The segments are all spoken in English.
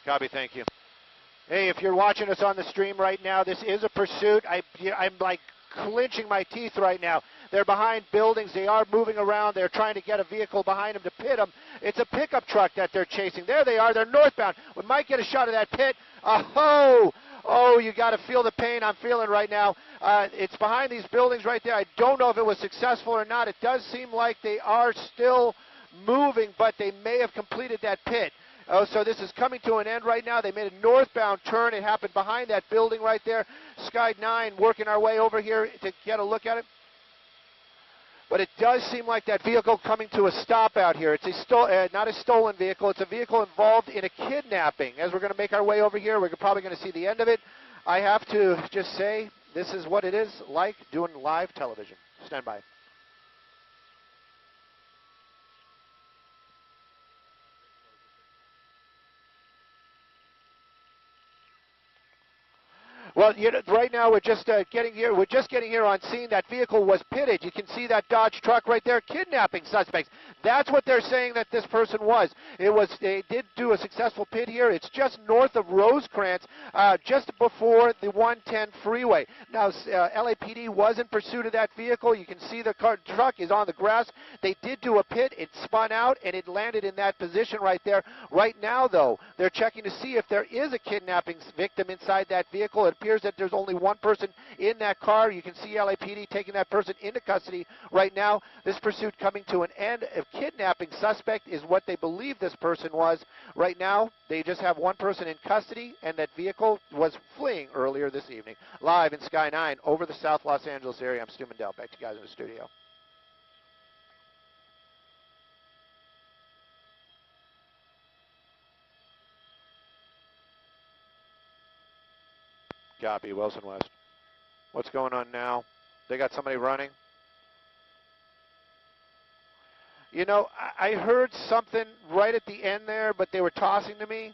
Copy, thank you. Hey, if you're watching us on the stream right now, this is a pursuit. I'm like clenching my teeth right now. They're behind buildings. They are moving around. They're trying to get a vehicle behind them to pit them. It's a pickup truck that they're chasing. There they are. They're northbound. We might get a shot of that pit. Oh, you got to feel the pain I'm feeling right now. It's behind these buildings right there. I don't know if it was successful or not. It does seem like they are still moving, but they may have completed that pit. Oh, so this is coming to an end right now. They made a northbound turn. It happened behind that building right there. Sky 9 working our way over here to get a look at it. But it does seem like that vehicle coming to a stop out here. It's not a stolen vehicle. It's a vehicle involved in a kidnapping. As we're going to make our way over here, we're probably going to see the end of it. I have to just say, this is what it is like doing live television. Stand by. Well, right now we're just getting here. We're just getting here on scene. That vehicle was pitted. You can see that Dodge truck right there, kidnapping suspects. That's what they're saying that this person was. They did do a successful pit here. It's just north of Rosecrans, just before the 110 freeway. Now, LAPD was in pursuit of that vehicle. You can see the truck is on the grass. They did do a pit. It spun out, and it landed in that position right there. Right now, though, they're checking to see if there is a kidnapping victim inside that vehicle. It appears that there's only one person in that car. You can see LAPD taking that person into custody right now. This pursuit coming to an end. A kidnapping suspect is what they believe this person was. Right now, they just have one person in custody, and that vehicle was fleeing earlier this evening. Live in Sky 9 over the South Los Angeles area, I'm Stu Mandel. Back to you guys in the studio. Copy, Wilson West. What's going on now? They got somebody running? You know, I heard something right at the end there, but they were tossing to me.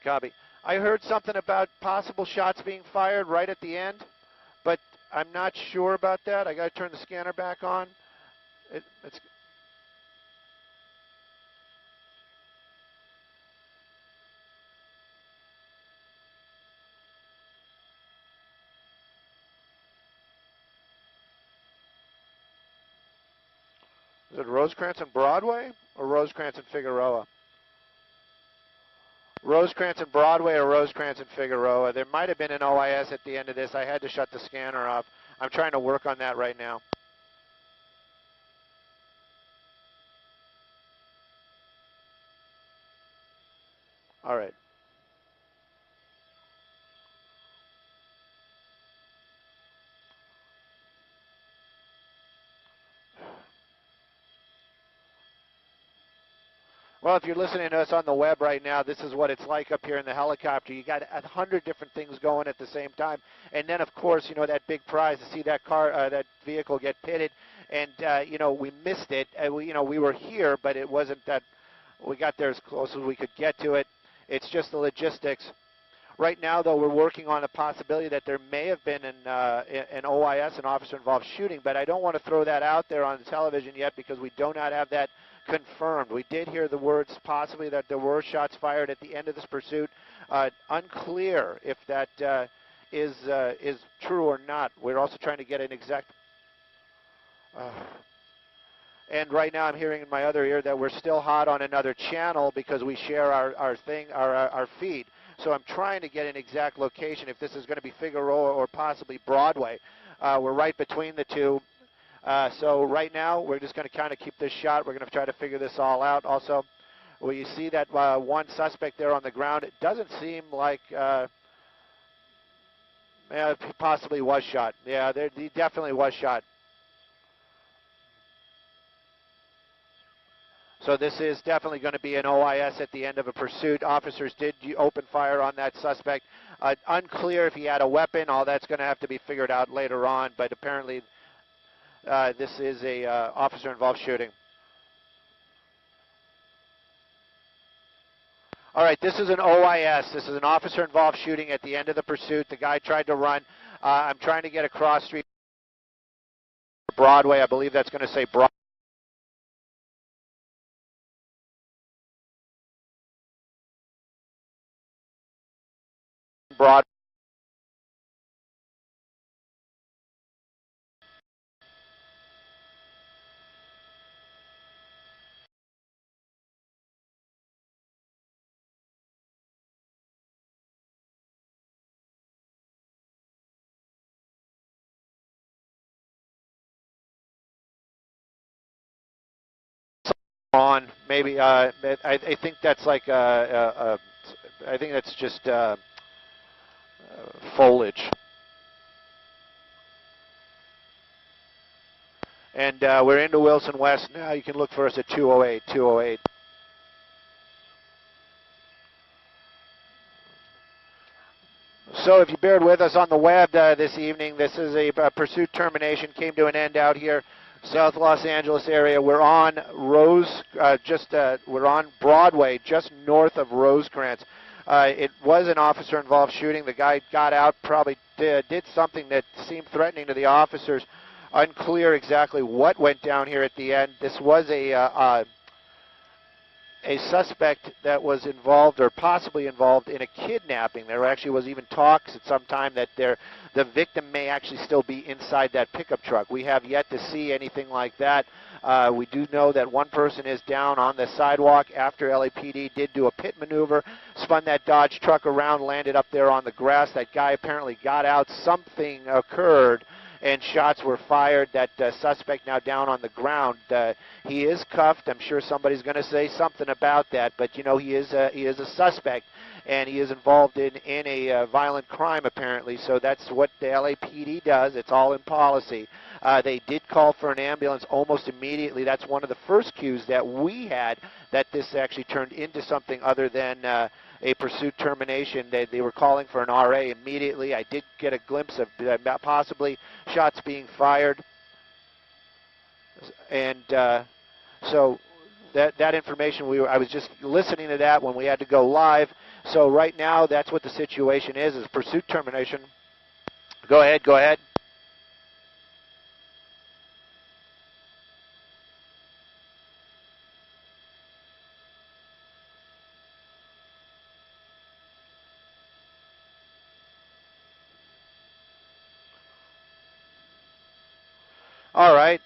Copy. I heard something about possible shots being fired right at the end, but I'm not sure about that. I got to turn the scanner back on. It's Is it Rosecrans and Broadway or Rosecrans and Figueroa? Rosecrans and Broadway or Rosecrans and Figueroa. There might have been an OIS at the end of this. I had to shut the scanner off. I'm trying to work on that right now. All right. Well, if you're listening to us on the web right now, this is what it's like up here in the helicopter. You got 100 different things going at the same time, and then of course, you know, that big prize to see that that vehicle get pitted, and you know, we missed it. We were here, but it wasn't that. We got there as close as we could get to it. It's just the logistics. Right now, though, we're working on a possibility that there may have been an OIS, an officer-involved shooting, but I don't want to throw that out there on television yet because we do not have that confirmed. We did hear the words possibly that there were shots fired at the end of this pursuit. Unclear if that is true or not. We're also trying to get an exact... And right now I'm hearing in my other ear that we're still hot on another channel because we share our feed. So I'm trying to get an exact location if this is going to be Figueroa or possibly Broadway. We're right between the two. So right now we're just going to kind of keep this shot. We're going to try to figure this all out. Also, well, you see that one suspect there on the ground. It doesn't seem like he possibly was shot. Yeah, he definitely was shot. So this is definitely going to be an OIS at the end of a pursuit. Officers did open fire on that suspect. Unclear if he had a weapon. All that's going to have to be figured out later on, but apparently this is a officer-involved shooting. All right, this is an OIS. This is an officer-involved shooting at the end of the pursuit. The guy tried to run. I'm trying to get across street Broadway. I believe that's going to say Broadway. Broadway. On maybe I think that's like I think that's just foliage. And we're into Wilson West now. You can look for us at 208, 208. So if you bared with us on the web this evening, this is a pursuit termination, came to an end out here, South Los Angeles area. We're on we're on Broadway, just north of Rosecrans. It was an officer-involved shooting. The guy got out, probably did something that seemed threatening to the officers. Unclear exactly what went down here at the end. This was a suspect that was involved or possibly involved in a kidnapping. There actually was even talks at some time that the victim may actually still be inside that pickup truck. We have yet to see anything like that. We do know that one person is down on the sidewalk after LAPD did do a pit maneuver, spun that Dodge truck around, landed up there on the grass. That guy apparently got out. Something occurred, and shots were fired. That suspect now down on the ground. He is cuffed. I'm sure somebody's going to say something about that, but you know he is a suspect, and he is involved in a violent crime apparently. So that's what the LAPD does. It's all in policy. They did call for an ambulance almost immediately. That's one of the first cues that we had that this actually turned into something other than a pursuit termination. They were calling for an RA immediately. I did get a glimpse of possibly shots being fired. And so that information, I was just listening to that when we had to go live. So right now, that's what the situation is pursuit termination. Go ahead, go ahead. All right.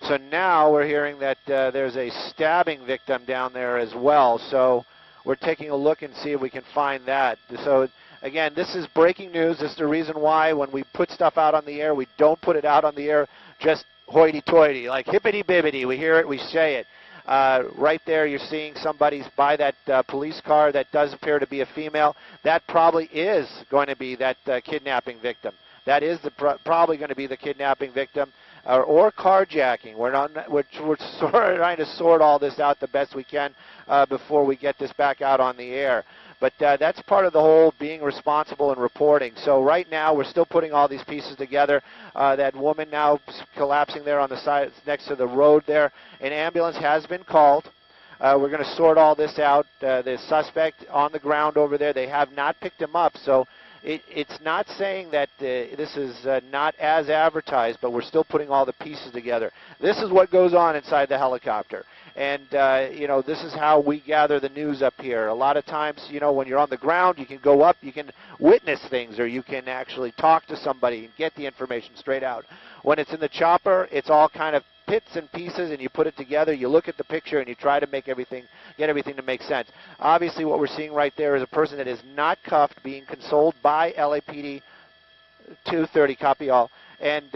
So now we're hearing that there's a stabbing victim down there as well. So we're taking a look and see if we can find that. So again, this is breaking news. This is the reason why when we put stuff out on the air, we don't put it out on the air just hoity-toity, like hippity-bibbity. We hear it, we say it. Right there, you're seeing somebody's by that police car that does appear to be a female. That probably is going to be that kidnapping victim. That is probably going to be the kidnapping victim. Or carjacking. We're sort of trying to sort all this out the best we can before we get this back out on the air. But that's part of the whole being responsible and reporting. So right now we're still putting all these pieces together. That woman now collapsing there on the side next to the road there. An ambulance has been called. We're going to sort all this out. The suspect on the ground over there, they have not picked him up. So it's not saying that this is not as advertised, but we're still putting all the pieces together. This is what goes on inside the helicopter. And, you know, this is how we gather the news up here. A lot of times, you know, when you're on the ground, you can go up, you can witness things, or you can actually talk to somebody and get the information straight out. When it's in the chopper, it's all kind of bits and pieces, and you put it together, you look at the picture, and you try to get everything to make sense. Obviously, what we're seeing right there is a person that is not cuffed, being consoled by LAPD 230, copy all. And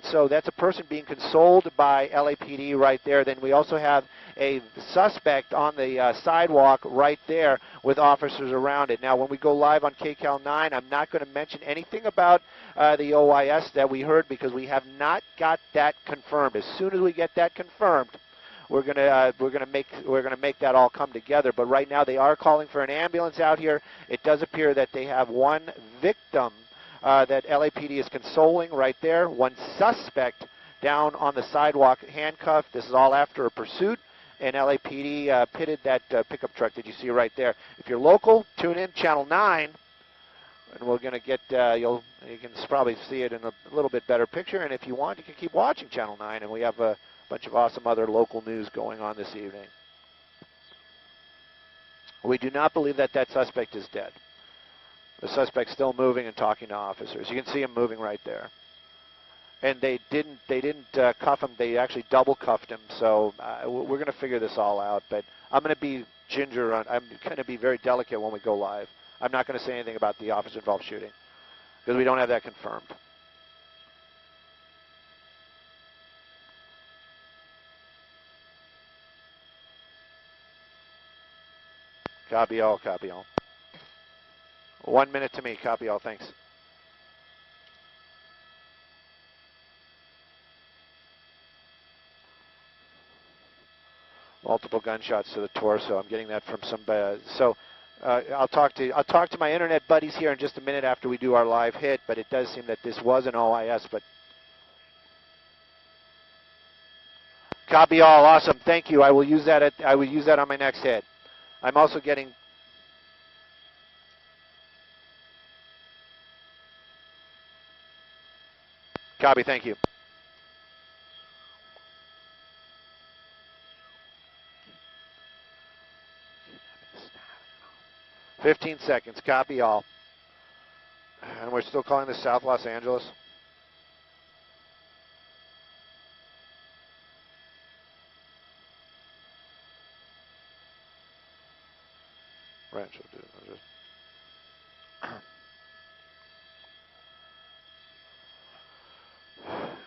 so that's a person being consoled by LAPD right there. Then we also have a suspect on the sidewalk right there with officers around it. Now, when we go live on KCAL 9, I'm not going to mention anything about the OIS that we heard because we have not got that confirmed. As soon as we get that confirmed, we're gonna make that all come together. But right now, they are calling for an ambulance out here. It does appear that they have one victim that LAPD is consoling right there. One suspect down on the sidewalk handcuffed. This is all after a pursuit, and LAPD pitted that pickup truck that you see right there. If you're local, tune in Channel 9, and we're going to get, you can probably see it in a little bit better picture, and if you want, you can keep watching Channel 9, and we have a bunch of awesome other local news going on this evening. We do not believe that that suspect is dead. The suspect's still moving and talking to officers. You can see him moving right there. And they didn't cuff him. They actually double cuffed him. So we're going to figure this all out. But I'm going to be ginger. I'm going to be very delicate when we go live. I'm not going to say anything about the officer-involved shooting because we don't have that confirmed. Copy all, copy all. 1 minute to me, copy all, thanks. Multiple gunshots to the torso. I'm getting that from some. I'll talk to my internet buddies here in just a minute after we do our live hit. But it does seem that this was an OIS. But copy all, awesome. Thank you. I will use that. I will use that on my next hit. I'm also getting. Copy. Thank you. 15 seconds. Copy all. And we're still calling this South Los Angeles. Rancho.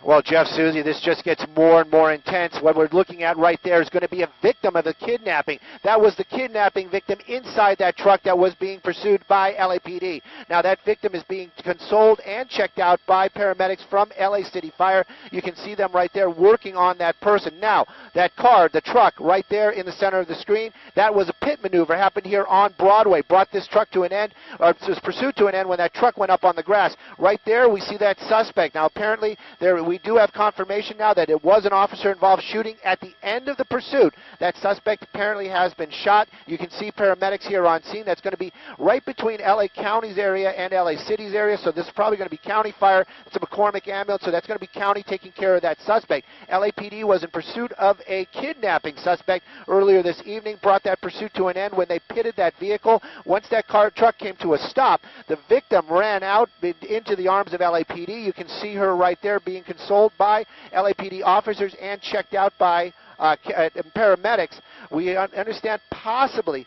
Well, Jeff, Susie, this just gets more and more intense. What we're looking at right there is going to be a victim of the kidnapping. That was the kidnapping victim inside that truck that was being pursued by LAPD. Now, that victim is being consoled and checked out by paramedics from LA City Fire. You can see them right there working on that person. Now, that car, the truck right there in the center of the screen, that was a pit maneuver, happened here on Broadway, brought this truck to an end, or this pursuit to an end when that truck went up on the grass. Right there, we see that suspect. Now, apparently, we do have confirmation now that it was an officer-involved shooting at the end of the pursuit. That suspect apparently has been shot. You can see paramedics here on scene. That's going to be right between LA County's area and LA City's area, so this is probably going to be county fire. It's a McCormick ambulance, so that's going to be county taking care of that suspect. LAPD was in pursuit of a kidnapping suspect earlier this evening, brought that pursuit to an end when they pitted that vehicle. Once that truck came to a stop, the victim ran out into the arms of LAPD. You can see her right there being consoled by LAPD officers and checked out by paramedics. We understand possibly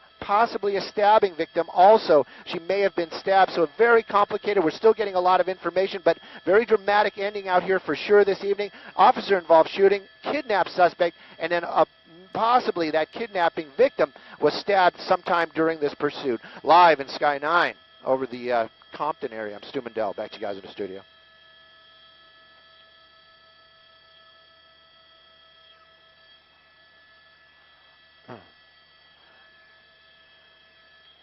a stabbing victim also. She may have been stabbed, so very complicated. We're still getting a lot of information, but very dramatic ending out here for sure this evening. Officer-involved shooting, kidnapped suspect, and then possibly that kidnapping victim was stabbed sometime during this pursuit. Live in Sky 9 over the Compton area. I'm Stu Mandel. Back to you guys in the studio.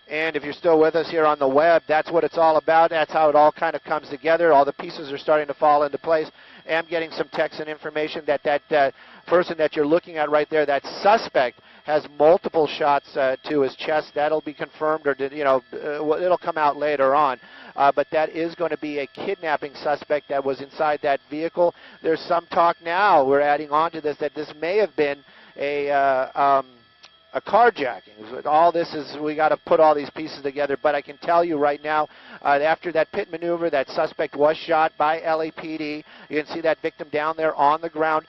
And if you're still with us here on the web, that's what it's all about. That's how it all kind of comes together. All the pieces are starting to fall into place. I'm getting some text and information that that person that you're looking at right there, that suspect, has multiple shots to his chest. That'll be confirmed, or it'll come out later on. But that is going to be a kidnapping suspect that was inside that vehicle. There's some talk now, we're adding on to this, that this may have been a carjacking. All this is, we got to put all these pieces together, but I can tell you right now, after that pit maneuver, that suspect was shot by LAPD. You can see that victim down there on the ground.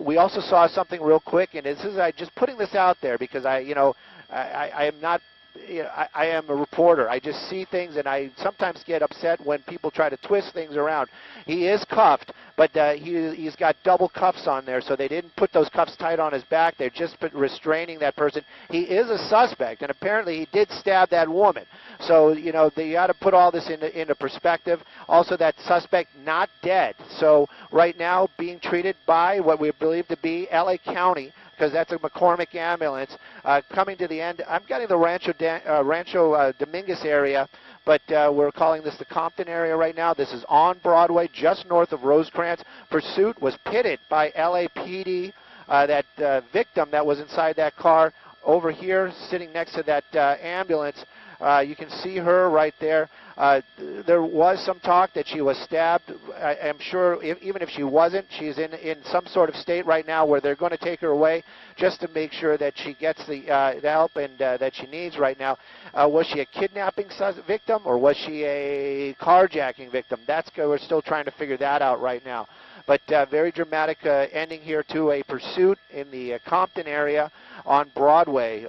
We also saw something real quick, and this is just putting this out there because I am not. I am a reporter. I just see things, and I sometimes get upset when people try to twist things around. He is cuffed, but he's got double cuffs on there, so they didn't put those cuffs tight on his back. They're just restraining that person. He is a suspect, and apparently he did stab that woman. So, they got to put all this into perspective. Also, that suspect not dead. So right now being treated by what we believe to be LA County, because that's a McCormick ambulance. Coming to the end, I'm getting the Rancho Dominguez area, but we're calling this the Compton area right now. This is on Broadway, just north of Rosecrans. Pursuit was pitted by LAPD. That victim that was inside that car over here, sitting next to that ambulance, You can see her right there. There was some talk that she was stabbed. I'm sure even if she wasn't, she's in some sort of state right now where they're going to take her away just to make sure that she gets the help and that she needs right now. Was she a kidnapping victim or was she a carjacking victim? We're still trying to figure that out right now. But very dramatic ending here to a pursuit in the Compton area on Broadway.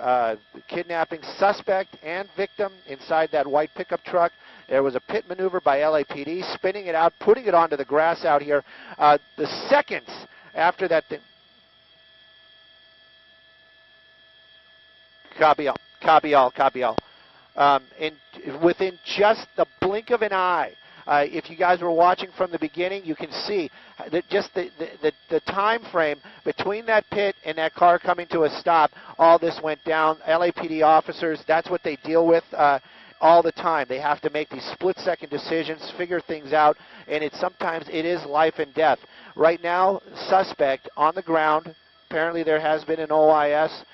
Kidnapping suspect and victim inside that white pickup truck. There was a pit maneuver by LAPD, spinning it out, putting it onto the grass out here. The seconds after that thing. Copy all. Within just the blink of an eye, if you guys were watching from the beginning, you can see that just the time frame between that pit and that car coming to a stop, all this went down. LAPD officers, that's what they deal with all the time. They have to make these split-second decisions, figure things out, and sometimes it is life and death. Right now, suspect on the ground. Apparently there has been an OIS.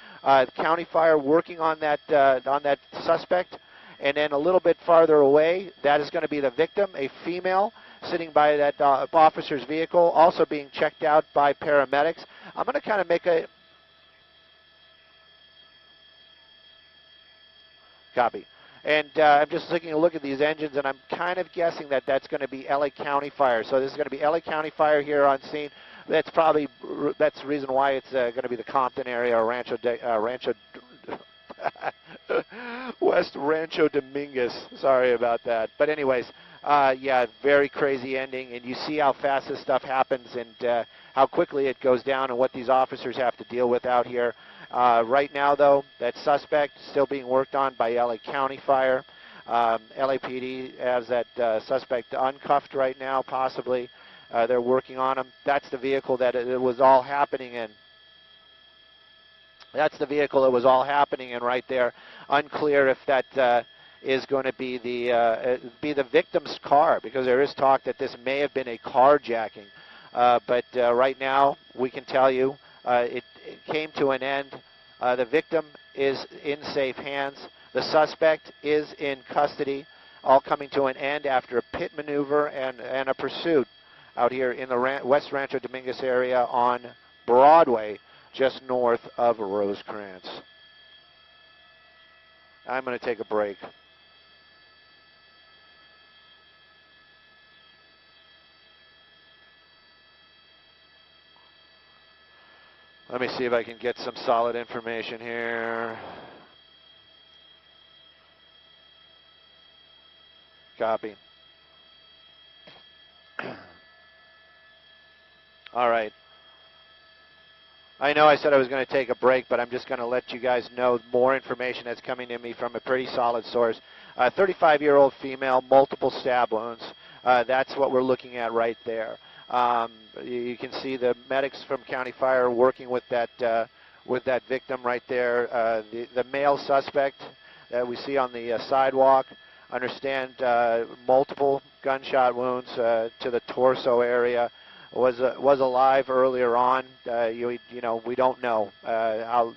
County Fire working on that suspect. And then a little bit farther away, that is going to be the victim, a female sitting by that officer's vehicle, also being checked out by paramedics. I'm going to kind of make a... Copy. And I'm just taking a look at these engines, and I'm kind of guessing that that's going to be LA County Fire. So this is going to be LA County Fire here on scene. That's the reason why it's going to be the Compton area, or West Rancho Dominguez. Sorry about that. But anyways, yeah, very crazy ending. And you see how fast this stuff happens and how quickly it goes down and what these officers have to deal with out here. Right now, though, that suspect is still being worked on by LA County Fire. LAPD has that suspect uncuffed right now, possibly. They're working on him. That's the vehicle that it was all happening in. That's the vehicle it was all happening in right there. Unclear if that is going to be the victim's car, because there is talk that this may have been a carjacking. But right now, we can tell you it came to an end. The victim is in safe hands. The suspect is in custody, all coming to an end after a pit maneuver and a pursuit out here in the West Rancho Dominguez area on Broadway, just north of Rosecrans. I'm going to take a break. Let me see if I can get some solid information here. Copy. All right. I know I said I was going to take a break, but I'm just going to let you guys know more information that's coming to me from a pretty solid source. 35-year-old female, multiple stab wounds. That's what we're looking at right there. You can see the medics from County Fire working with that victim right there. The male suspect that we see on the sidewalk, understand multiple gunshot wounds to the torso area. Was alive earlier on. You know, we don't know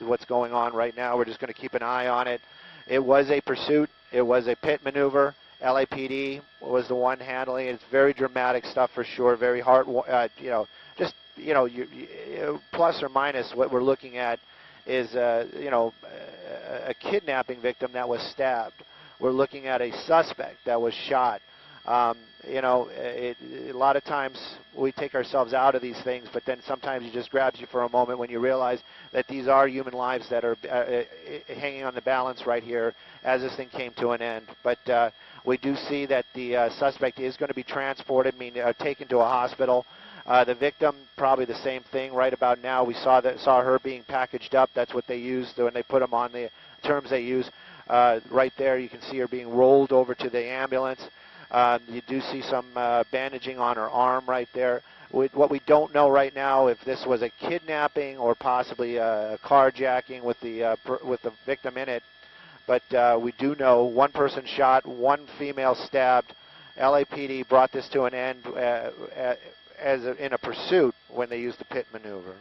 what's going on right now. We're just going to keep an eye on it. It was a pursuit. It was a pit maneuver. LAPD was the one handling it. It's very dramatic stuff for sure. Very hard. You know, just plus or minus what we're looking at is you know, a kidnapping victim that was stabbed. We're looking at a suspect that was shot. You know, a lot of times we take ourselves out of these things, but then sometimes it just grabs you for a moment when you realize that these are human lives that are hanging on the balance right here as this thing came to an end. But we do see that the suspect is going to be transported, taken to a hospital. The victim, probably the same thing right about now. We saw her being packaged up. That's what they used when they put them on the terms they use. Right there, you can see her being rolled over to the ambulance. You do see some bandaging on her arm right there. What we don't know right now, if this was a kidnapping or possibly a carjacking with the victim in it, but we do know one person shot, one female stabbed. LAPD brought this to an end in a pursuit when they used the pit maneuver.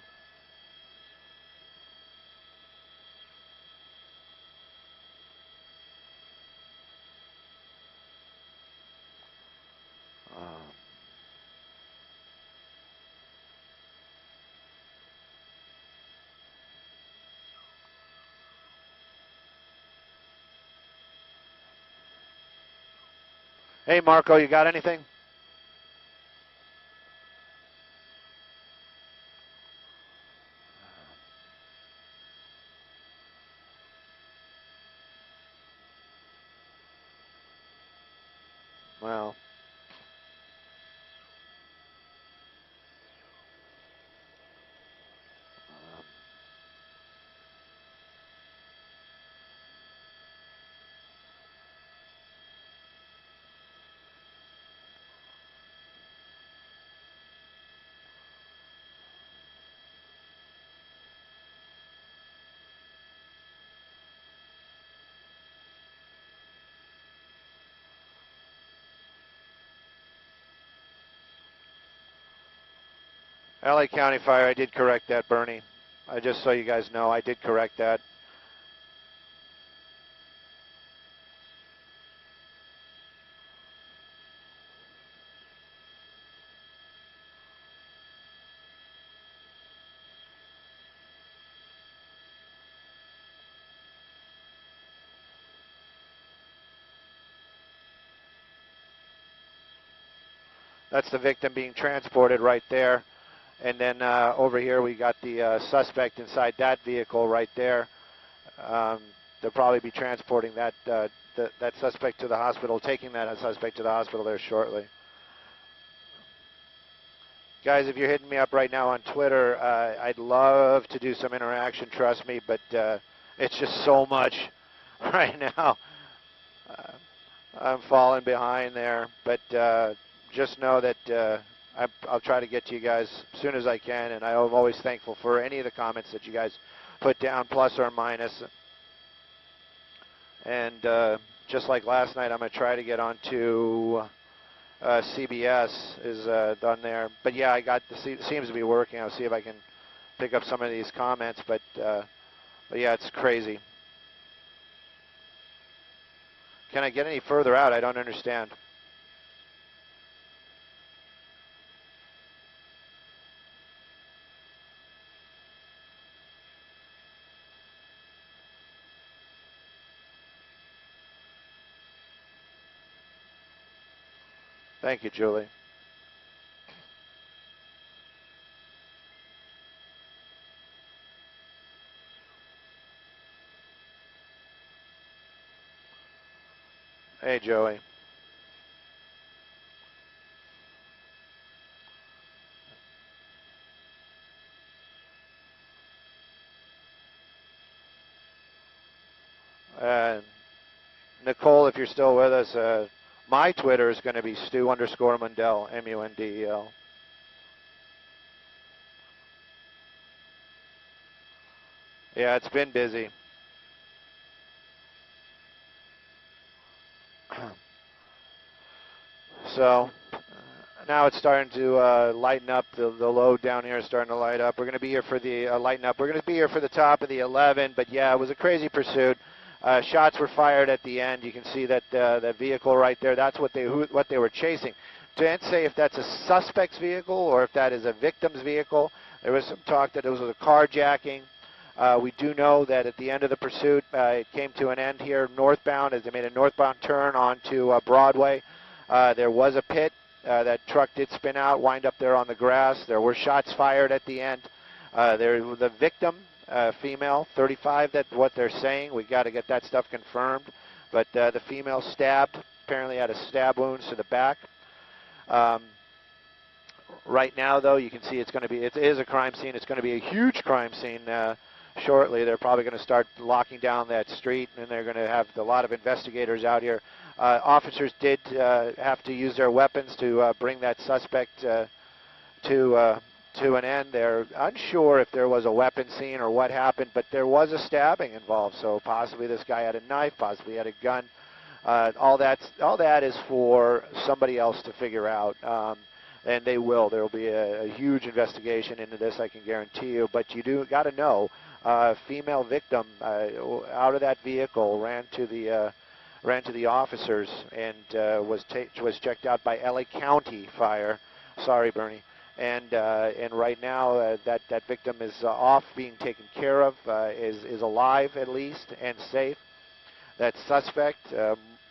Hey, Marco, you got anything? Well, LA County Fire, I did correct that, Bernie. Just so you guys know, I did correct that. That's the victim being transported right there. And then over here we got the suspect inside that vehicle right there. They'll probably be transporting that that suspect to the hospital, taking that suspect to the hospital there shortly. Guys, if you're hitting me up right now on Twitter, I'd love to do some interaction, trust me, but it's just so much right now. I'm falling behind there, but just know that I'll try to get to you guys as soon as I can, and I'm always thankful for any of the comments that you guys put down, plus or minus. And just like last night, I'm going to try to get onto CBS is done there. But yeah, I got seems to be working. I'll see if I can pick up some of these comments, but yeah, it's crazy. Can I get any further out? I don't understand. Thank you, Julie. Hey, Joey. Nicole, if you're still with us, my Twitter is going to be Stu_Mundell, M-U-N-D-E-L. Yeah, it's been busy. So now it's starting to lighten up. The load down here is starting to light up. We're going to be here for the lighten up. We're going to be here for the top of the 11. But yeah, it was a crazy pursuit. Shots were fired at the end. You can see that that vehicle right there. That's what they were chasing. Can't say if that's a suspect's vehicle or if that is a victim's vehicle. There was some talk that it was a carjacking. We do know that at the end of the pursuit, it came to an end here northbound as they made a northbound turn onto Broadway. There was a pit. That truck did spin out, wind up there on the grass. There were shots fired at the end. The victim, female, 35, that's what they're saying. We've got to get that stuff confirmed. But the female stabbed, apparently had a stab wounds to the back. Right now, though, you can see it is a crime scene. It's going to be a huge crime scene shortly. They're probably going to start locking down that street, and they're going to have a lot of investigators out here. Officers did have to use their weapons to bring that suspect to an end. They're unsure if there was a weapon scene or what happened, but there was a stabbing involved. So possibly this guy had a knife, possibly had a gun. All that is for somebody else to figure out. And they will. There will be a huge investigation into this, I can guarantee you. But you do got to know, female victim out of that vehicle ran to the officers and was checked out by LA County Fire. Sorry, Bernie. And right now that victim is off, being taken care of, is alive at least and safe. That suspect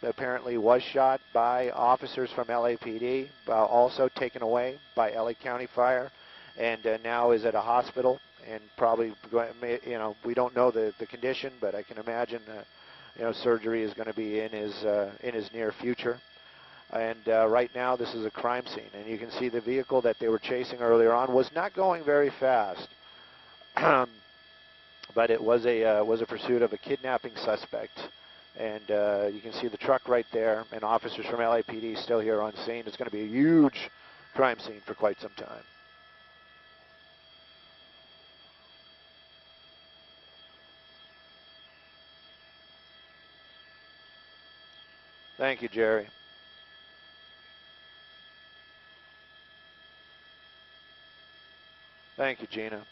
apparently was shot by officers from LAPD, also taken away by LA County Fire, and now is at a hospital, and probably, we don't know the condition, but I can imagine, surgery is going to be in his near future. And right now, this is a crime scene, and you can see the vehicle that they were chasing earlier on was not going very fast, but it was a pursuit of a kidnapping suspect. And you can see the truck right there, and officers from LAPD still here on scene. It's going to be a huge crime scene for quite some time. Thank you, Jerry. Thank you, Gina.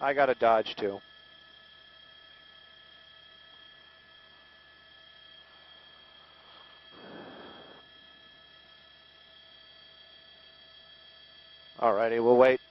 I got a Dodge, too. All righty, we'll wait.